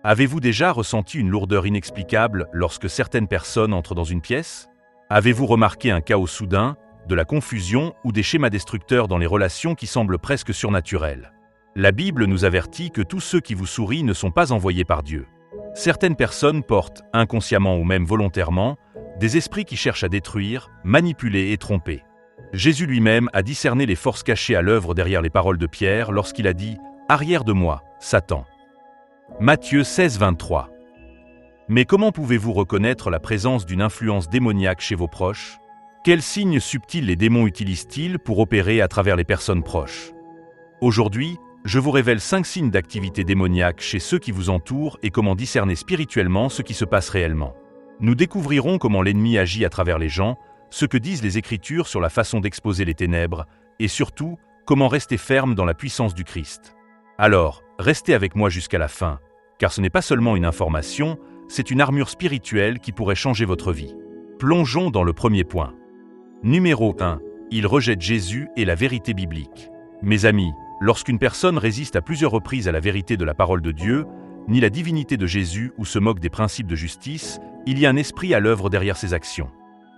Avez-vous déjà ressenti une lourdeur inexplicable lorsque certaines personnes entrent dans une pièce? Avez-vous remarqué un chaos soudain, de la confusion ou des schémas destructeurs dans les relations qui semblent presque surnaturels? La Bible nous avertit que tous ceux qui vous sourient ne sont pas envoyés par Dieu. Certaines personnes portent, inconsciemment ou même volontairement, des esprits qui cherchent à détruire, manipuler et tromper. Jésus lui-même a discerné les forces cachées à l'œuvre derrière les paroles de Pierre lorsqu'il a dit « Arrière de moi, Satan ». Matthieu 16, 23. Mais comment pouvez-vous reconnaître la présence d'une influence démoniaque chez vos proches? Quels signes subtils les démons utilisent-ils pour opérer à travers les personnes proches? Aujourd'hui, je vous révèle 5 signes d'activité démoniaque chez ceux qui vous entourent et comment discerner spirituellement ce qui se passe réellement. Nous découvrirons comment l'ennemi agit à travers les gens, ce que disent les Écritures sur la façon d'exposer les ténèbres, et surtout, comment rester ferme dans la puissance du Christ. Alors, restez avec moi jusqu'à la fin, car ce n'est pas seulement une information, c'est une armure spirituelle qui pourrait changer votre vie. Plongeons dans le premier point. Numéro 1. Il rejette Jésus et la vérité biblique. Mes amis, lorsqu'une personne résiste à plusieurs reprises à la vérité de la parole de Dieu, ni la divinité de Jésus ou se moque des principes de justice, il y a un esprit à l'œuvre derrière ses actions.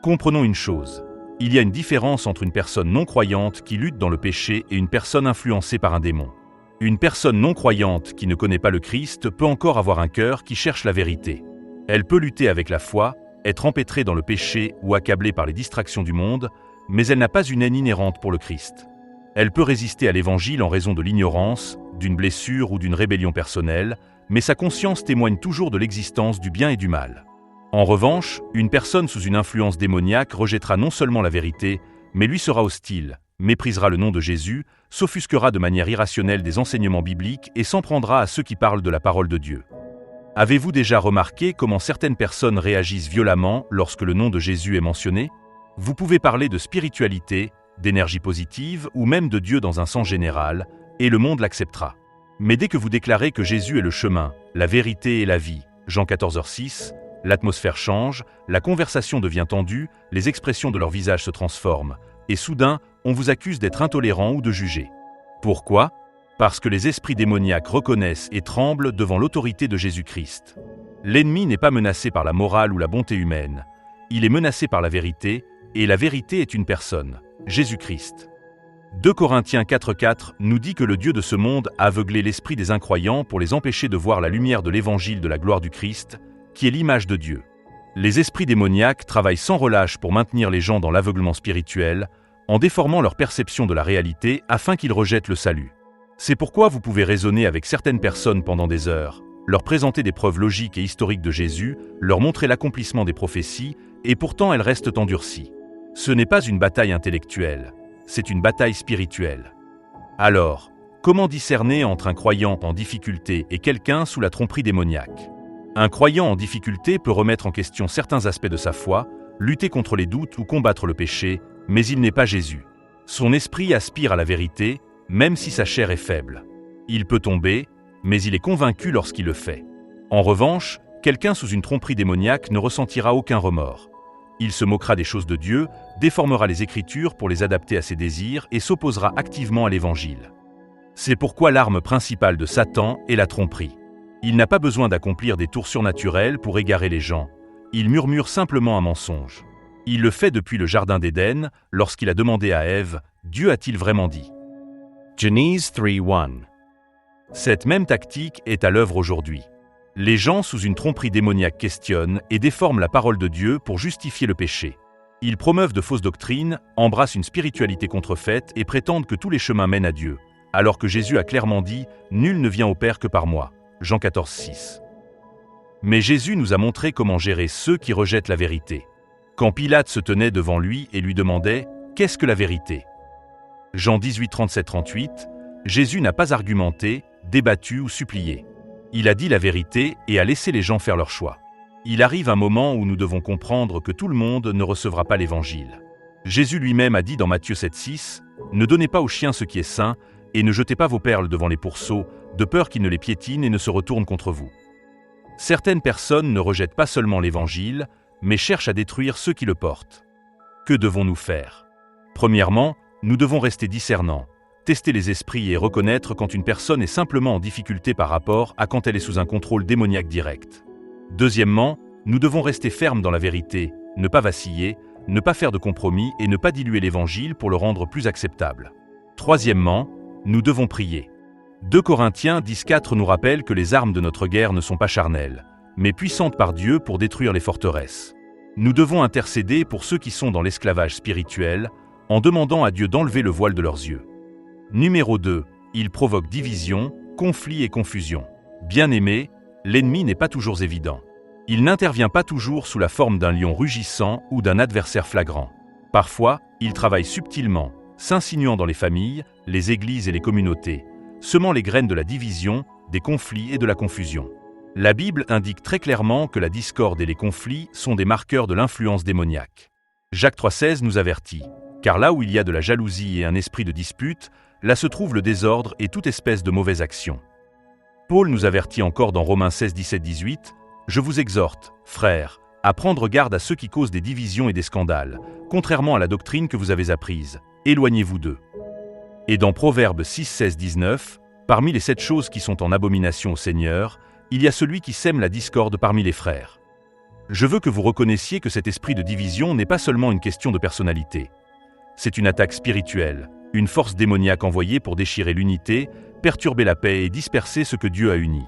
Comprenons une chose. Il y a une différence entre une personne non croyante qui lutte dans le péché et une personne influencée par un démon. Une personne non croyante qui ne connaît pas le Christ peut encore avoir un cœur qui cherche la vérité. Elle peut lutter avec la foi, être empêtrée dans le péché ou accablée par les distractions du monde, mais elle n'a pas une haine inhérente pour le Christ. Elle peut résister à l'Évangile en raison de l'ignorance, d'une blessure ou d'une rébellion personnelle, mais sa conscience témoigne toujours de l'existence du bien et du mal. En revanche, une personne sous une influence démoniaque rejettera non seulement la vérité, mais lui sera hostile, méprisera le nom de Jésus, s'offusquera de manière irrationnelle des enseignements bibliques et s'en prendra à ceux qui parlent de la parole de Dieu. Avez-vous déjà remarqué comment certaines personnes réagissent violemment lorsque le nom de Jésus est mentionné? Vous pouvez parler de spiritualité, d'énergie positive ou même de Dieu dans un sens général, et le monde l'acceptera. Mais dès que vous déclarez que Jésus est le chemin, la vérité et la vie, Jean 14h6, l'atmosphère change, la conversation devient tendue, les expressions de leur visage se transforment, et soudain, on vous accuse d'être intolérant ou de juger. Pourquoi? Parce que les esprits démoniaques reconnaissent et tremblent devant l'autorité de Jésus-Christ. L'ennemi n'est pas menacé par la morale ou la bonté humaine. Il est menacé par la vérité, et la vérité est une personne, Jésus-Christ. 2 Corinthiens 4,4 nous dit que le Dieu de ce monde a aveuglé l'esprit des incroyants pour les empêcher de voir la lumière de l'évangile de la gloire du Christ, qui est l'image de Dieu. Les esprits démoniaques travaillent sans relâche pour maintenir les gens dans l'aveuglement spirituel, en déformant leur perception de la réalité afin qu'ils rejettent le salut. C'est pourquoi vous pouvez raisonner avec certaines personnes pendant des heures, leur présenter des preuves logiques et historiques de Jésus, leur montrer l'accomplissement des prophéties, et pourtant elles restent endurcies. Ce n'est pas une bataille intellectuelle, c'est une bataille spirituelle. Alors, comment discerner entre un croyant en difficulté et quelqu'un sous la tromperie démoniaque? Un croyant en difficulté peut remettre en question certains aspects de sa foi, lutter contre les doutes ou combattre le péché, mais il n'est pas Jésus. Son esprit aspire à la vérité, même si sa chair est faible. Il peut tomber, mais il est convaincu lorsqu'il le fait. En revanche, quelqu'un sous une tromperie démoniaque ne ressentira aucun remords. Il se moquera des choses de Dieu, déformera les Écritures pour les adapter à ses désirs et s'opposera activement à l'Évangile. C'est pourquoi l'arme principale de Satan est la tromperie. Il n'a pas besoin d'accomplir des tours surnaturels pour égarer les gens. Il murmure simplement un mensonge. Il le fait depuis le Jardin d'Éden, lorsqu'il a demandé à Ève « Dieu a-t-il vraiment dit ?» Genèse 3:1. Cette même tactique est à l'œuvre aujourd'hui. Les gens sous une tromperie démoniaque questionnent et déforment la parole de Dieu pour justifier le péché. Ils promeuvent de fausses doctrines, embrassent une spiritualité contrefaite et prétendent que tous les chemins mènent à Dieu, alors que Jésus a clairement dit « Nul ne vient au Père que par moi » Jean 14,6. Mais Jésus nous a montré comment gérer ceux qui rejettent la vérité. Quand Pilate se tenait devant lui et lui demandait « Qu'est-ce que la vérité ?» Jean 18, 37-38, Jésus n'a pas argumenté, débattu ou supplié. Il a dit la vérité et a laissé les gens faire leur choix. Il arrive un moment où nous devons comprendre que tout le monde ne recevra pas l'Évangile. Jésus lui-même a dit dans Matthieu 7,6 « Ne donnez pas aux chiens ce qui est sain, et ne jetez pas vos perles devant les pourceaux, de peur qu'ils ne les piétinent et ne se retournent contre vous. » Certaines personnes ne rejettent pas seulement l'Évangile, mais cherchent à détruire ceux qui le portent. Que devons-nous faire? Premièrement, nous devons rester discernants. tester les esprits et reconnaître quand une personne est simplement en difficulté par rapport à quand elle est sous un contrôle démoniaque direct. Deuxièmement, nous devons rester fermes dans la vérité, ne pas vaciller, ne pas faire de compromis et ne pas diluer l'évangile pour le rendre plus acceptable. Troisièmement, nous devons prier. 2 Corinthiens 10,4 nous rappelle que les armes de notre guerre ne sont pas charnelles, mais puissantes par Dieu pour détruire les forteresses. Nous devons intercéder pour ceux qui sont dans l'esclavage spirituel, en demandant à Dieu d'enlever le voile de leurs yeux. Numéro 2. Il provoque division, conflit et confusion. Bien-aimé, l'ennemi n'est pas toujours évident. Il n'intervient pas toujours sous la forme d'un lion rugissant ou d'un adversaire flagrant. Parfois, il travaille subtilement, s'insinuant dans les familles, les églises et les communautés, semant les graines de la division, des conflits et de la confusion. La Bible indique très clairement que la discorde et les conflits sont des marqueurs de l'influence démoniaque. Jacques 3,16 nous avertit, car là où il y a de la jalousie et un esprit de dispute, là se trouve le désordre et toute espèce de mauvaise action. Paul nous avertit encore dans Romains 16, 17, 18, « Je vous exhorte, frères, à prendre garde à ceux qui causent des divisions et des scandales, contrairement à la doctrine que vous avez apprise. Éloignez-vous d'eux. » Et dans Proverbes 6, 16, 19, « Parmi les 7 choses qui sont en abomination au Seigneur, il y a celui qui sème la discorde parmi les frères. » Je veux que vous reconnaissiez que cet esprit de division n'est pas seulement une question de personnalité. C'est une attaque spirituelle, une force démoniaque envoyée pour déchirer l'unité, perturber la paix et disperser ce que Dieu a uni.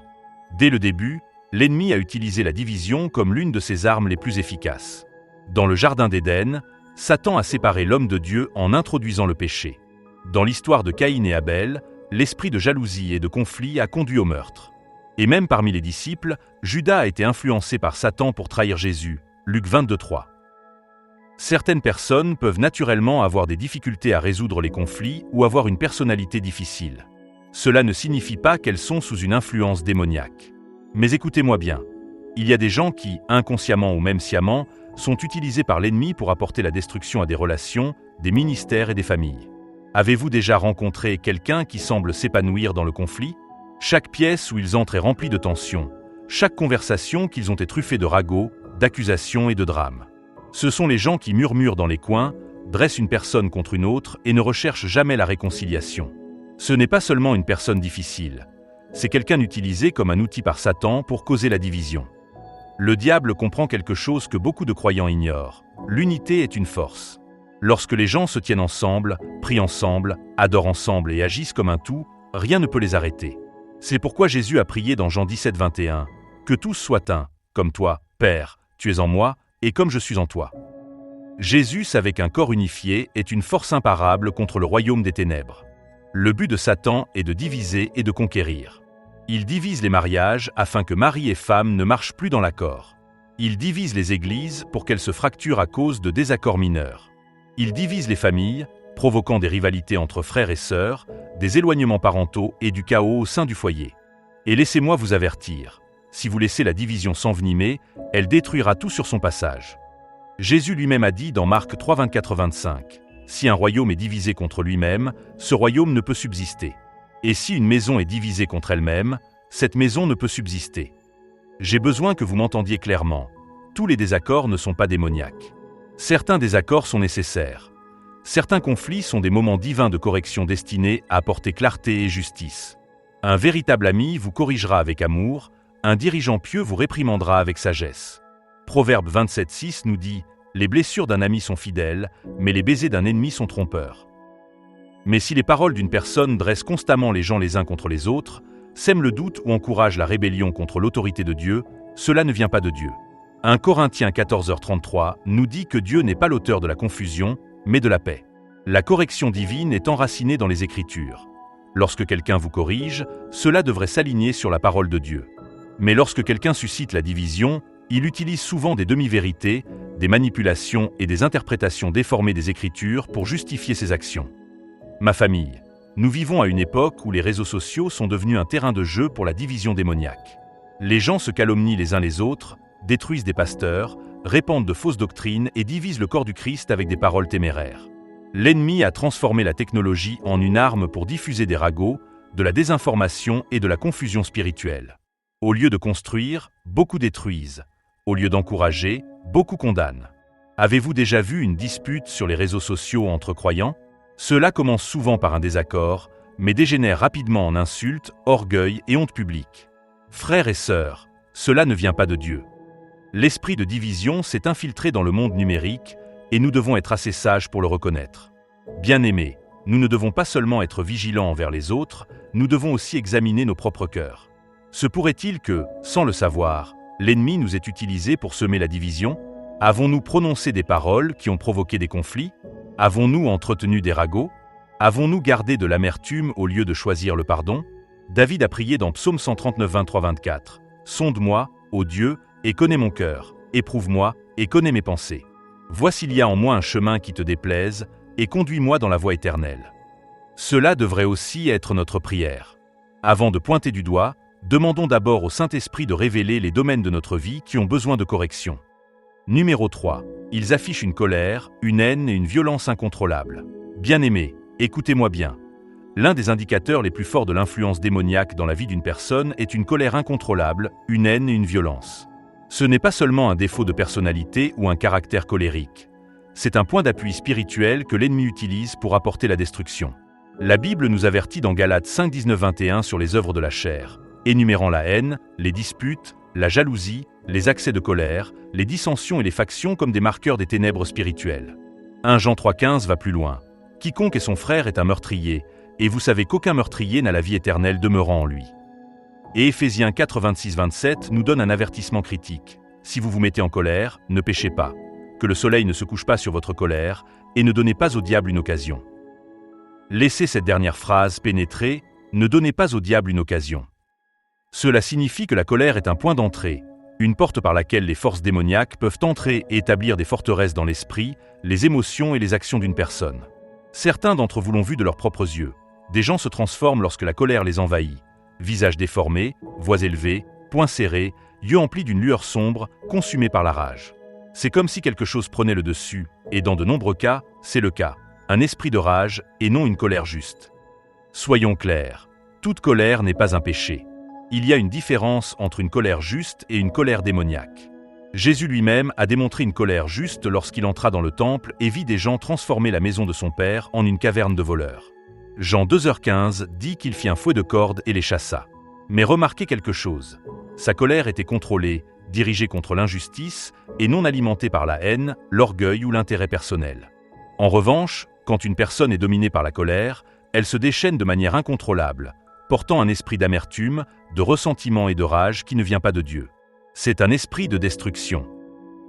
Dès le début, l'ennemi a utilisé la division comme l'une de ses armes les plus efficaces. Dans le Jardin d'Éden, Satan a séparé l'homme de Dieu en introduisant le péché. Dans l'histoire de Caïn et Abel, l'esprit de jalousie et de conflit a conduit au meurtre. Et même parmi les disciples, Judas a été influencé par Satan pour trahir Jésus. Luc 22, 3. Certaines personnes peuvent naturellement avoir des difficultés à résoudre les conflits ou avoir une personnalité difficile. Cela ne signifie pas qu'elles sont sous une influence démoniaque. Mais écoutez-moi bien, il y a des gens qui, inconsciemment ou même sciemment, sont utilisés par l'ennemi pour apporter la destruction à des relations, des ministères et des familles. Avez-vous déjà rencontré quelqu'un qui semble s'épanouir dans le conflit ? Chaque pièce où ils entrent est remplie de tensions, chaque conversation qu'ils ont est truffée de ragots, d'accusations et de drames. Ce sont les gens qui murmurent dans les coins, dressent une personne contre une autre et ne recherchent jamais la réconciliation. Ce n'est pas seulement une personne difficile, c'est quelqu'un utilisé comme un outil par Satan pour causer la division. Le diable comprend quelque chose que beaucoup de croyants ignorent. L'unité est une force. Lorsque les gens se tiennent ensemble, prient ensemble, adorent ensemble et agissent comme un tout, rien ne peut les arrêter. C'est pourquoi Jésus a prié dans Jean 17, 21, « Que tous soient un, comme toi, Père, tu es en moi, et comme je suis en toi. » Jésus savait qu'un corps unifié est une force imparable contre le royaume des ténèbres. Le but de Satan est de diviser et de conquérir. Il divise les mariages afin que mari et femme ne marchent plus dans l'accord. Il divise les églises pour qu'elles se fracturent à cause de désaccords mineurs. Il divise les familles, provoquant des rivalités entre frères et sœurs, des éloignements parentaux et du chaos au sein du foyer. Et laissez-moi vous avertir, si vous laissez la division s'envenimer, elle détruira tout sur son passage. Jésus lui-même a dit dans Marc 3, 24-25, « Si un royaume est divisé contre lui-même, ce royaume ne peut subsister. Et si une maison est divisée contre elle-même, cette maison ne peut subsister. » J'ai besoin que vous m'entendiez clairement. Tous les désaccords ne sont pas démoniaques. Certains désaccords sont nécessaires. Certains conflits sont des moments divins de correction destinés à apporter clarté et justice. Un véritable ami vous corrigera avec amour, un dirigeant pieux vous réprimandera avec sagesse. Proverbe 27, 6 nous dit « Les blessures d'un ami sont fidèles, mais les baisers d'un ennemi sont trompeurs. » Mais si les paroles d'une personne dressent constamment les gens les uns contre les autres, sèment le doute ou encouragent la rébellion contre l'autorité de Dieu, cela ne vient pas de Dieu. 1 Corinthiens 14h33 nous dit que Dieu n'est pas l'auteur de la confusion, mais de la paix. La correction divine est enracinée dans les Écritures. Lorsque quelqu'un vous corrige, cela devrait s'aligner sur la parole de Dieu. Mais lorsque quelqu'un suscite la division, il utilise souvent des demi-vérités, des manipulations et des interprétations déformées des Écritures pour justifier ses actions. Ma famille, nous vivons à une époque où les réseaux sociaux sont devenus un terrain de jeu pour la division démoniaque. Les gens se calomnient les uns les autres, détruisent des pasteurs, répandent de fausses doctrines et divisent le corps du Christ avec des paroles téméraires. L'ennemi a transformé la technologie en une arme pour diffuser des ragots, de la désinformation et de la confusion spirituelle. Au lieu de construire, beaucoup détruisent. Au lieu d'encourager, beaucoup condamnent. Avez-vous déjà vu une dispute sur les réseaux sociaux entre croyants ? Cela commence souvent par un désaccord, mais dégénère rapidement en insultes, orgueil et honte publique. Frères et sœurs, cela ne vient pas de Dieu. L'esprit de division s'est infiltré dans le monde numérique et nous devons être assez sages pour le reconnaître. Bien-aimés, nous ne devons pas seulement être vigilants envers les autres, nous devons aussi examiner nos propres cœurs. Se pourrait-il que, sans le savoir, l'ennemi nous ait utilisés pour semer la division? Avons-nous prononcé des paroles qui ont provoqué des conflits? Avons-nous entretenu des ragots? Avons-nous gardé de l'amertume au lieu de choisir le pardon? David a prié dans Psaume 139, 23-24. « Sonde-moi, ô Dieu, et connais mon cœur, éprouve-moi, et connais mes pensées. Voici il y a en moi un chemin qui te déplaise, et conduis-moi dans la voie éternelle. » Cela devrait aussi être notre prière. Avant de pointer du doigt, demandons d'abord au Saint-Esprit de révéler les domaines de notre vie qui ont besoin de correction. Numéro 3. Ils affichent une colère, une haine et une violence incontrôlables. Bien-aimés, écoutez-moi bien. L'un des indicateurs les plus forts de l'influence démoniaque dans la vie d'une personne est une colère incontrôlable, une haine et une violence. Ce n'est pas seulement un défaut de personnalité ou un caractère colérique. C'est un point d'appui spirituel que l'ennemi utilise pour apporter la destruction. La Bible nous avertit dans Galates 5, 19-21 sur les œuvres de la chair, énumérant la haine, les disputes, la jalousie, les accès de colère, les dissensions et les factions comme des marqueurs des ténèbres spirituelles. 1 Jean 3,15 va plus loin. « Quiconque est son frère est un meurtrier, et vous savez qu'aucun meurtrier n'a la vie éternelle demeurant en lui. » Et Éphésiens 4, 26-27 nous donne un avertissement critique. « Si vous vous mettez en colère, ne péchez pas, que le soleil ne se couche pas sur votre colère, et ne donnez pas au diable une occasion. » Laissez cette dernière phrase pénétrer, « ne donnez pas au diable une occasion ». Cela signifie que la colère est un point d'entrée, une porte par laquelle les forces démoniaques peuvent entrer et établir des forteresses dans l'esprit, les émotions et les actions d'une personne. Certains d'entre vous l'ont vu de leurs propres yeux. Des gens se transforment lorsque la colère les envahit. Visage déformé, voix élevée, poings serrés, yeux emplis d'une lueur sombre, consumés par la rage. C'est comme si quelque chose prenait le dessus, et dans de nombreux cas, c'est le cas. Un esprit de rage et non une colère juste. Soyons clairs, toute colère n'est pas un péché. Il y a une différence entre une colère juste et une colère démoniaque. Jésus lui-même a démontré une colère juste lorsqu'il entra dans le temple et vit des gens transformer la maison de son père en une caverne de voleurs. Jean 2h15 dit qu'il fit un fouet de cordes et les chassa. Mais remarquez quelque chose, sa colère était contrôlée, dirigée contre l'injustice et non alimentée par la haine, l'orgueil ou l'intérêt personnel. En revanche, quand une personne est dominée par la colère, elle se déchaîne de manière incontrôlable, portant un esprit d'amertume, de ressentiment et de rage qui ne vient pas de Dieu. C'est un esprit de destruction.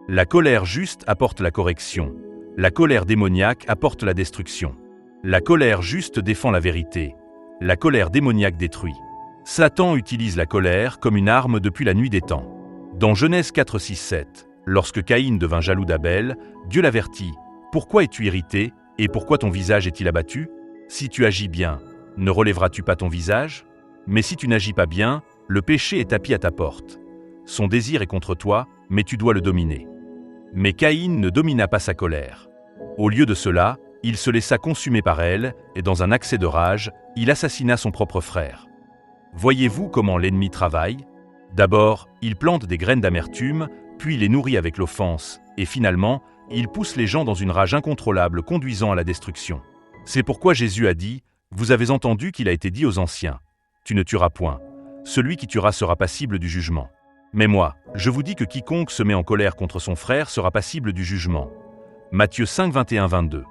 La colère juste apporte la correction. La colère démoniaque apporte la destruction. La colère juste défend la vérité. La colère démoniaque détruit. Satan utilise la colère comme une arme depuis la nuit des temps. Dans Genèse 4, 6, 7, lorsque Caïn devint jaloux d'Abel, Dieu l'avertit. « Pourquoi es-tu irrité et pourquoi ton visage est-il abattu? Si tu agis bien, ne relèveras-tu pas ton visage? Mais si tu n'agis pas bien, le péché est tapis à ta porte. Son désir est contre toi, mais tu dois le dominer. » Mais Caïn ne domina pas sa colère. Au lieu de cela, il se laissa consumer par elle, et dans un accès de rage, il assassina son propre frère. Voyez-vous comment l'ennemi travaille? D'abord, il plante des graines d'amertume, puis les nourrit avec l'offense, et finalement, il pousse les gens dans une rage incontrôlable conduisant à la destruction. C'est pourquoi Jésus a dit « Vous avez entendu qu'il a été dit aux anciens, tu ne tueras point. Celui qui tuera sera passible du jugement. Mais moi, je vous dis que quiconque se met en colère contre son frère sera passible du jugement. » Matthieu 5, 21-22.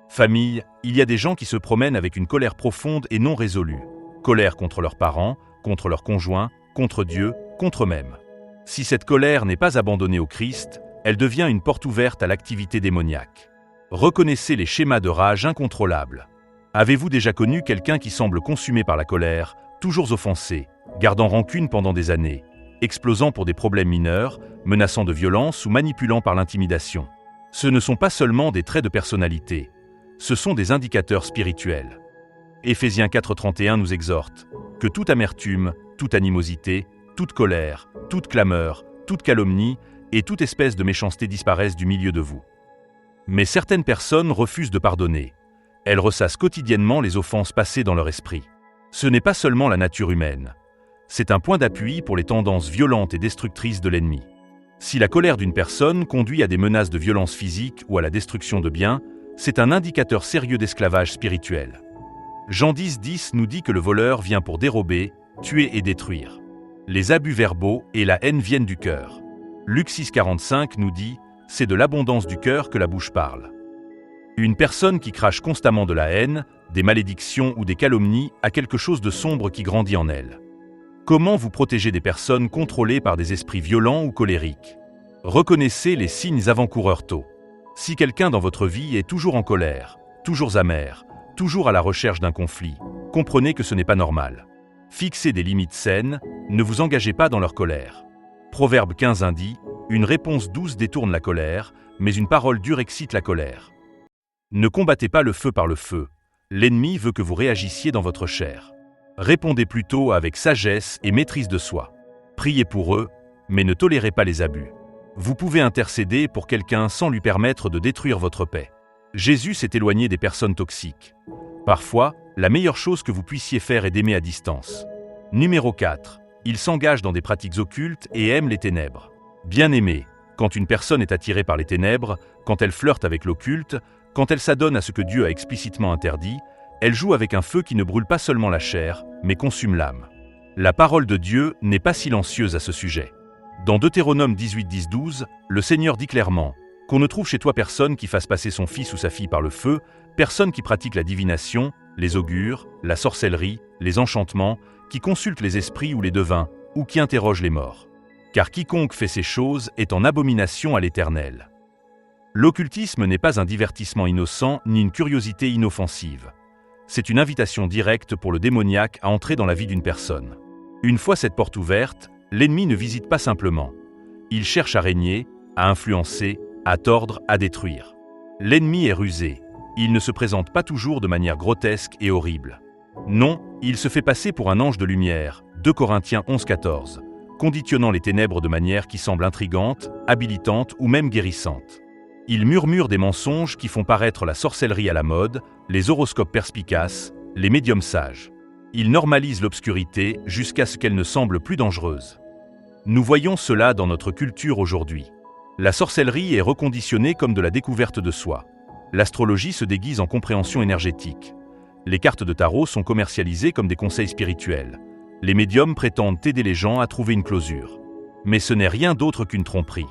Famille, il y a des gens qui se promènent avec une colère profonde et non résolue. Colère contre leurs parents, contre leurs conjoints, contre Dieu, contre eux-mêmes. Si cette colère n'est pas abandonnée au Christ, elle devient une porte ouverte à l'activité démoniaque. Reconnaissez les schémas de rage incontrôlables. Avez-vous déjà connu quelqu'un qui semble consumé par la colère, toujours offensé, gardant rancune pendant des années, explosant pour des problèmes mineurs, menaçant de violence ou manipulant par l'intimidation? Ce ne sont pas seulement des traits de personnalité, ce sont des indicateurs spirituels. Éphésiens 4,31 nous exhorte que toute amertume, toute animosité, toute colère, toute clameur, toute calomnie et toute espèce de méchanceté disparaissent du milieu de vous. Mais certaines personnes refusent de pardonner. Elles ressassent quotidiennement les offenses passées dans leur esprit. Ce n'est pas seulement la nature humaine. C'est un point d'appui pour les tendances violentes et destructrices de l'ennemi. Si la colère d'une personne conduit à des menaces de violence physique ou à la destruction de biens, c'est un indicateur sérieux d'esclavage spirituel. Jean 10,10 nous dit que le voleur vient pour dérober, tuer et détruire. Les abus verbaux et la haine viennent du cœur. Luc 6,45 nous dit « C'est de l'abondance du cœur que la bouche parle ». Une personne qui crache constamment de la haine, des malédictions ou des calomnies a quelque chose de sombre qui grandit en elle. Comment vous protéger des personnes contrôlées par des esprits violents ou colériques? Reconnaissez les signes avant-coureurs tôt. Si quelqu'un dans votre vie est toujours en colère, toujours amer, toujours à la recherche d'un conflit, comprenez que ce n'est pas normal. Fixez des limites saines, ne vous engagez pas dans leur colère. Proverbe 15 dit « Une réponse douce détourne la colère, mais une parole dure excite la colère. » Ne combattez pas le feu par le feu. L'ennemi veut que vous réagissiez dans votre chair. Répondez plutôt avec sagesse et maîtrise de soi. Priez pour eux, mais ne tolérez pas les abus. Vous pouvez intercéder pour quelqu'un sans lui permettre de détruire votre paix. Jésus s'est éloigné des personnes toxiques. Parfois, la meilleure chose que vous puissiez faire est d'aimer à distance. Numéro 4. Il s'engage dans des pratiques occultes et aime les ténèbres. Bien-aimé, quand une personne est attirée par les ténèbres, quand elle flirte avec l'occulte, quand elle s'adonne à ce que Dieu a explicitement interdit, elle joue avec un feu qui ne brûle pas seulement la chair, mais consume l'âme. La parole de Dieu n'est pas silencieuse à ce sujet. Dans Deutéronome 18:10-12, le Seigneur dit clairement « Qu'on ne trouve chez toi personne qui fasse passer son fils ou sa fille par le feu, personne qui pratique la divination, les augures, la sorcellerie, les enchantements, qui consulte les esprits ou les devins, ou qui interroge les morts. Car quiconque fait ces choses est en abomination à l'Éternel. » L'occultisme n'est pas un divertissement innocent ni une curiosité inoffensive. C'est une invitation directe pour le démoniaque à entrer dans la vie d'une personne. Une fois cette porte ouverte, l'ennemi ne visite pas simplement. Il cherche à régner, à influencer, à tordre, à détruire. L'ennemi est rusé. Il ne se présente pas toujours de manière grotesque et horrible. Non, il se fait passer pour un ange de lumière, 2 Corinthiens 11,14, conditionnant les ténèbres de manière qui semble intrigante, habilitante ou même guérissante. Il murmure des mensonges qui font paraître la sorcellerie à la mode, les horoscopes perspicaces, les médiums sages. Il normalise l'obscurité jusqu'à ce qu'elle ne semble plus dangereuse. Nous voyons cela dans notre culture aujourd'hui. La sorcellerie est reconditionnée comme de la découverte de soi. L'astrologie se déguise en compréhension énergétique. Les cartes de tarot sont commercialisées comme des conseils spirituels. Les médiums prétendent aider les gens à trouver une closure. Mais ce n'est rien d'autre qu'une tromperie.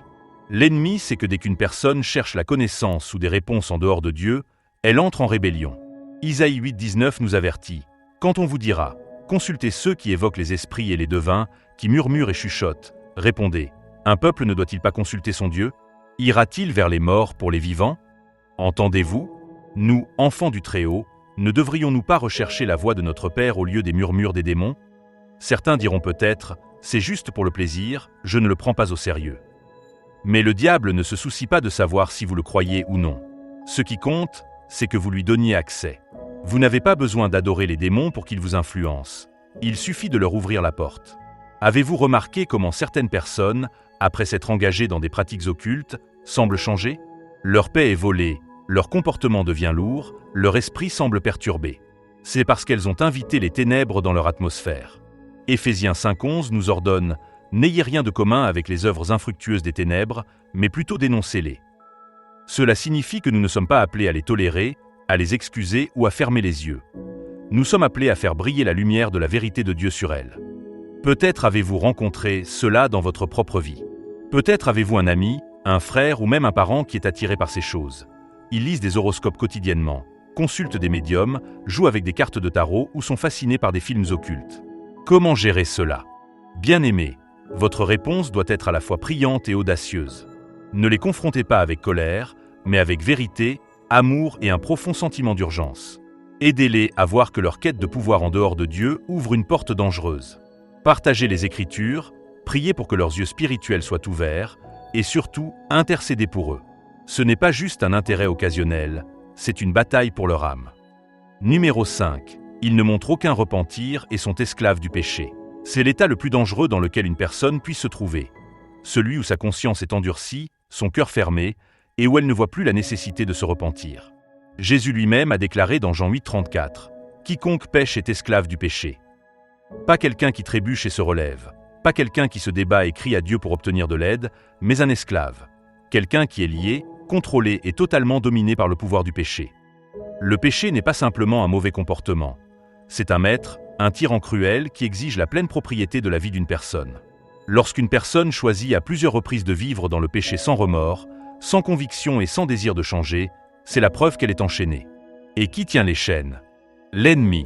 L'ennemi sait que dès qu'une personne cherche la connaissance ou des réponses en dehors de Dieu, elle entre en rébellion. Isaïe 8,19 nous avertit « Quand on vous dira, consultez ceux qui évoquent les esprits et les devins, qui murmurent et chuchotent, répondez, un peuple ne doit-il pas consulter son Dieu? Ira-t-il vers les morts pour les vivants? Entendez-vous? Nous, enfants du Très-Haut, ne devrions-nous pas rechercher la voix de notre Père au lieu des murmures des démons? Certains diront peut-être « C'est juste pour le plaisir, je ne le prends pas au sérieux ». Mais le diable ne se soucie pas de savoir si vous le croyez ou non. Ce qui compte, c'est que vous lui donniez accès. Vous n'avez pas besoin d'adorer les démons pour qu'ils vous influencent. Il suffit de leur ouvrir la porte. Avez-vous remarqué comment certaines personnes, après s'être engagées dans des pratiques occultes, semblent changer? Leur paix est volée, leur comportement devient lourd, leur esprit semble perturbé. C'est parce qu'elles ont invité les ténèbres dans leur atmosphère. Éphésiens 5,11 nous ordonne « N'ayez rien de commun avec les œuvres infructueuses des ténèbres, mais plutôt dénoncez-les. » Cela signifie que nous ne sommes pas appelés à les tolérer, à les excuser ou à fermer les yeux. Nous sommes appelés à faire briller la lumière de la vérité de Dieu sur elles. Peut-être avez-vous rencontré cela dans votre propre vie. Peut-être avez-vous un ami, un frère ou même un parent qui est attiré par ces choses. Ils lisent des horoscopes quotidiennement, consultent des médiums, jouent avec des cartes de tarot ou sont fascinés par des films occultes. Comment gérer cela? Bien-aimés, votre réponse doit être à la fois priante et audacieuse. Ne les confrontez pas avec colère, mais avec vérité, amour et un profond sentiment d'urgence. Aidez-les à voir que leur quête de pouvoir en dehors de Dieu ouvre une porte dangereuse. Partagez les Écritures, priez pour que leurs yeux spirituels soient ouverts, et surtout, intercédez pour eux. Ce n'est pas juste un intérêt occasionnel, c'est une bataille pour leur âme. Numéro 5. Ils ne montrent aucun repentir et sont esclaves du péché. C'est l'état le plus dangereux dans lequel une personne puisse se trouver. Celui où sa conscience est endurcie, son cœur fermé, et où elle ne voit plus la nécessité de se repentir. Jésus lui-même a déclaré dans Jean 8,34 « Quiconque pêche est esclave du péché ». Pas quelqu'un qui trébuche et se relève, pas quelqu'un qui se débat et crie à Dieu pour obtenir de l'aide, mais un esclave. Quelqu'un qui est lié, contrôlé et totalement dominé par le pouvoir du péché. Le péché n'est pas simplement un mauvais comportement, C'est un maître, un tyran cruel qui exige la pleine propriété de la vie d'une personne. Lorsqu'une personne choisit à plusieurs reprises de vivre dans le péché sans remords, sans conviction et sans désir de changer, c'est la preuve qu'elle est enchaînée. Et qui tient les chaînes? L'ennemi.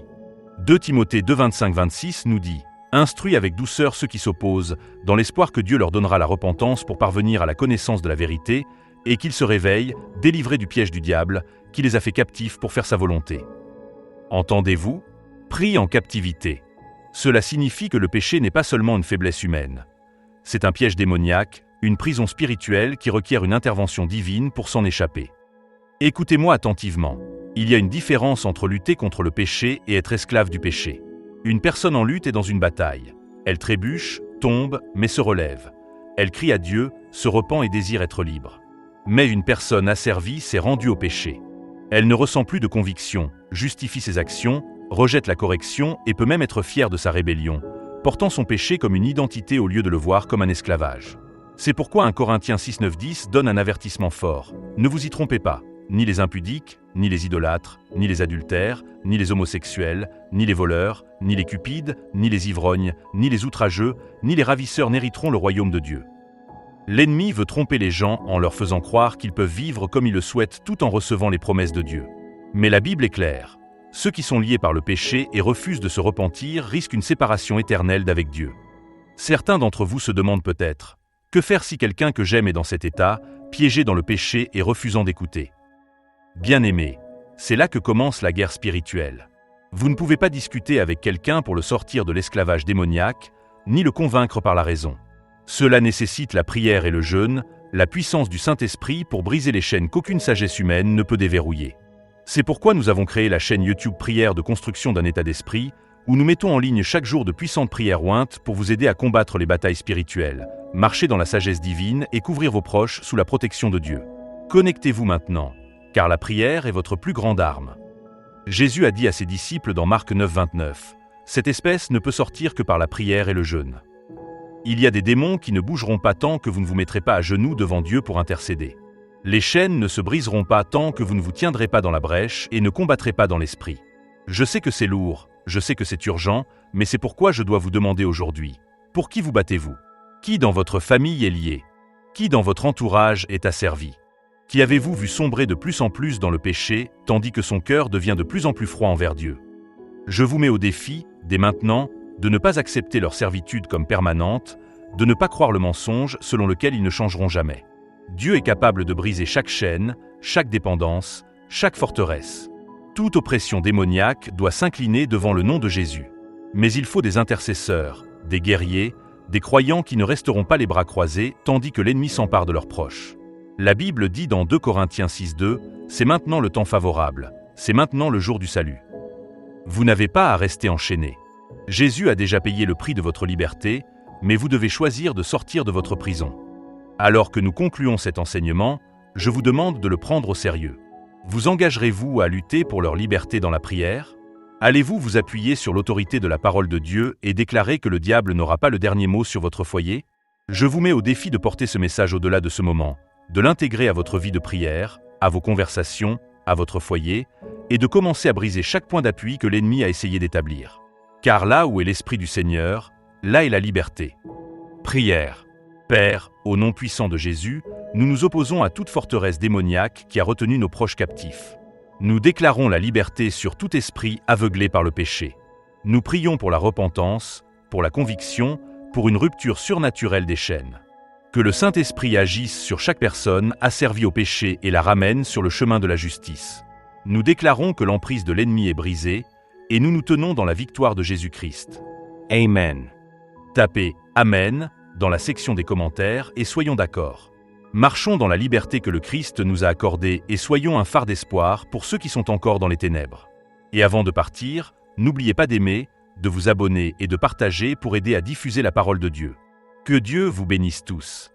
2 Timothée 2, 25-26 nous dit « Instruis avec douceur ceux qui s'opposent, dans l'espoir que Dieu leur donnera la repentance pour parvenir à la connaissance de la vérité, et qu'ils se réveillent, délivrés du piège du diable, qui les a fait captifs pour faire sa volonté. » Entendez-vous? Pris en captivité. Cela signifie que le péché n'est pas seulement une faiblesse humaine. C'est un piège démoniaque, une prison spirituelle qui requiert une intervention divine pour s'en échapper. Écoutez-moi attentivement. Il y a une différence entre lutter contre le péché et être esclave du péché. Une personne en lutte est dans une bataille. Elle trébuche, tombe, mais se relève. Elle crie à Dieu, se repent et désire être libre. Mais une personne asservie s'est rendue au péché. Elle ne ressent plus de conviction, justifie ses actions, rejette la correction et peut même être fière de sa rébellion, portant son péché comme une identité au lieu de le voir comme un esclavage. C'est pourquoi 1 Corinthiens 6, 9, 10 donne un avertissement fort. Ne vous y trompez pas. Ni les impudiques, ni les idolâtres, ni les adultères, ni les homosexuels, ni les voleurs, ni les cupides, ni les ivrognes, ni les outrageux, ni les ravisseurs n'hériteront le royaume de Dieu. L'ennemi veut tromper les gens en leur faisant croire qu'ils peuvent vivre comme ils le souhaitent tout en recevant les promesses de Dieu. Mais la Bible est claire. Ceux qui sont liés par le péché et refusent de se repentir risquent une séparation éternelle d'avec Dieu. Certains d'entre vous se demandent peut-être « Que faire si quelqu'un que j'aime est dans cet état, piégé dans le péché et refusant d'écouter ?» Bien-aimés, c'est là que commence la guerre spirituelle. Vous ne pouvez pas discuter avec quelqu'un pour le sortir de l'esclavage démoniaque, ni le convaincre par la raison. Cela nécessite la prière et le jeûne, la puissance du Saint-Esprit pour briser les chaînes qu'aucune sagesse humaine ne peut déverrouiller. C'est pourquoi nous avons créé la chaîne YouTube Prière de construction d'un état d'esprit, où nous mettons en ligne chaque jour de puissantes prières ointes pour vous aider à combattre les batailles spirituelles, marcher dans la sagesse divine et couvrir vos proches sous la protection de Dieu. Connectez-vous maintenant, car la prière est votre plus grande arme. Jésus a dit à ses disciples dans Marc 9, 29, « Cette espèce ne peut sortir que par la prière et le jeûne. » Il y a des démons qui ne bougeront pas tant que vous ne vous mettrez pas à genoux devant Dieu pour intercéder. Les chaînes ne se briseront pas tant que vous ne vous tiendrez pas dans la brèche et ne combattrez pas dans l'esprit. Je sais que c'est lourd, je sais que c'est urgent, mais c'est pourquoi je dois vous demander aujourd'hui. Pour qui vous battez-vous? Qui dans votre famille est lié? Qui dans votre entourage est asservi? Qui avez-vous vu sombrer de plus en plus dans le péché, tandis que son cœur devient de plus en plus froid envers Dieu? Je vous mets au défi, dès maintenant, de ne pas accepter leur servitude comme permanente, de ne pas croire le mensonge selon lequel ils ne changeront jamais. Dieu est capable de briser chaque chaîne, chaque dépendance, chaque forteresse. Toute oppression démoniaque doit s'incliner devant le nom de Jésus. Mais il faut des intercesseurs, des guerriers, des croyants qui ne resteront pas les bras croisés tandis que l'ennemi s'empare de leurs proches. La Bible dit dans 2 Corinthiens 6, 2, « C'est maintenant le temps favorable, c'est maintenant le jour du salut. » Vous n'avez pas à rester enchaîné. Jésus a déjà payé le prix de votre liberté, mais vous devez choisir de sortir de votre prison. Alors que nous concluons cet enseignement, je vous demande de le prendre au sérieux. Vous engagerez-vous à lutter pour leur liberté dans la prière? Allez-vous vous appuyer sur l'autorité de la parole de Dieu et déclarer que le diable n'aura pas le dernier mot sur votre foyer? Je vous mets au défi de porter ce message au-delà de ce moment, de l'intégrer à votre vie de prière, à vos conversations, à votre foyer, et de commencer à briser chaque point d'appui que l'ennemi a essayé d'établir. Car là où est l'Esprit du Seigneur, là est la liberté. Prière. Père, au nom puissant de Jésus, nous nous opposons à toute forteresse démoniaque qui a retenu nos proches captifs. Nous déclarons la liberté sur tout esprit aveuglé par le péché. Nous prions pour la repentance, pour la conviction, pour une rupture surnaturelle des chaînes. Que le Saint-Esprit agisse sur chaque personne asservie au péché et la ramène sur le chemin de la justice. Nous déclarons que l'emprise de l'ennemi est brisée et nous nous tenons dans la victoire de Jésus-Christ. Amen. Tapez « Amen » dans la section des commentaires et soyons d'accord. Marchons dans la liberté que le Christ nous a accordée et soyons un phare d'espoir pour ceux qui sont encore dans les ténèbres. Et avant de partir, n'oubliez pas d'aimer, de vous abonner et de partager pour aider à diffuser la parole de Dieu. Que Dieu vous bénisse tous.